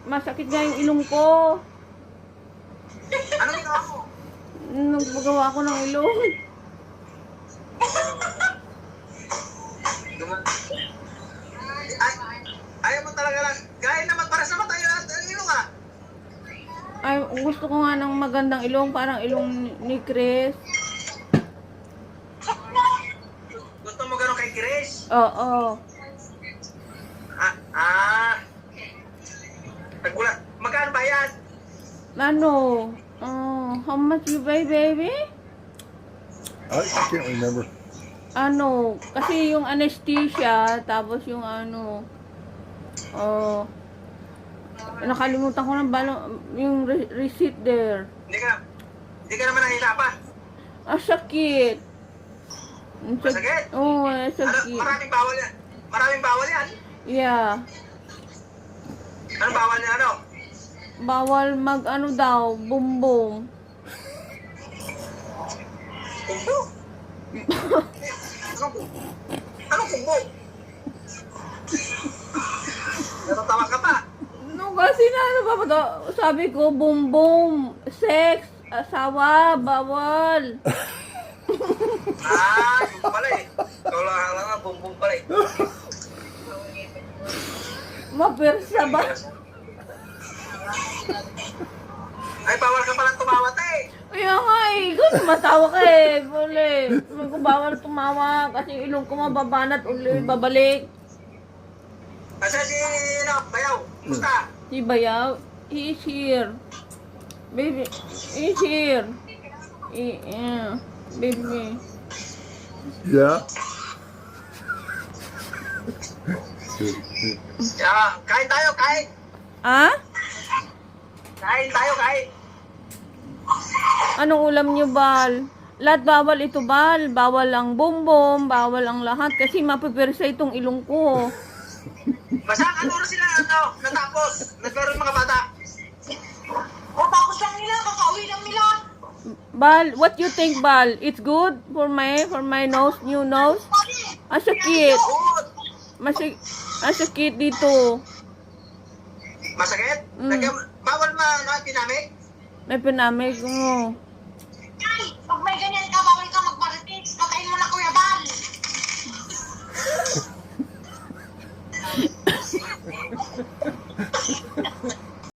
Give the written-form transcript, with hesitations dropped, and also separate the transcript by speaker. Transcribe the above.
Speaker 1: Masakit nga yung ilong ko.
Speaker 2: Anong ginawa mo?
Speaker 1: Nagpagawa ko ng ilong.
Speaker 2: Ayaw mo talaga lang. Gaya naman para sa mata yun. Ano nga?
Speaker 1: Ay, gusto ko nga ng magandang ilong. Parang ilong ni Chris.
Speaker 2: Gusto mo gano'n kay Chris?
Speaker 1: Oo.
Speaker 2: Nagbulat. Magkano ba yan?
Speaker 1: Ano? How much you pay, baby?
Speaker 3: I can't remember.
Speaker 1: Ano? Kasi yung anesthesia, tapos yung ano, nakalimutan ko ng yung receipt there.
Speaker 2: Hindi ka naman nahihirapan.
Speaker 1: Sakit.
Speaker 2: Masakit?
Speaker 1: Oo,
Speaker 2: Ano,
Speaker 1: sakit.
Speaker 2: maraming bawal yan. Maraming bawal yan.
Speaker 1: Yeah.
Speaker 2: Anong bawal niya ano?
Speaker 1: Bawal mag ano daw, bumbong.
Speaker 2: Kumbo? Anong kumbo? Natatawa ka pa.
Speaker 1: No, kasi na ano ba to? Sabi ko, bumbong, sex, asawa, bawal.
Speaker 2: Yung pala eh. Ikaw lang nga, bumbong pala eh.
Speaker 1: Mapirsa ba?
Speaker 2: Ay, bawal ka palang tumawat eh.
Speaker 1: Kaya nga eh, kung tumatawa ka eh, bole. Kung bawal tumawa kasi ilong ko mababanat ulit, babalik.
Speaker 2: Kasi si, Bayaw, kumusta?
Speaker 1: Si Bayaw, he is here. Baby, he is here. Yeah, baby.
Speaker 3: Yeah.
Speaker 2: Kain tayo, kain.
Speaker 1: Ah?
Speaker 2: Kain tayo, kain.
Speaker 1: Anong ulam nyo, Bal? Lahat bawal ito, Bal. Bawal ang bumbong, bawal ang lahat kasi mapipirsa itong ilong ko.
Speaker 2: Basta ano oras sila natapos? Naglaro yung mga bata.
Speaker 4: Tapos lang nila, kakauwi lang nila.
Speaker 1: Bal, what you think, Bal? It's good for my nose, new nose? Ang sakit.
Speaker 2: Good.
Speaker 1: Ang sakit dito.
Speaker 2: Masakit?
Speaker 1: Mm.
Speaker 2: Bawal pinamig?
Speaker 1: May pinamig mo.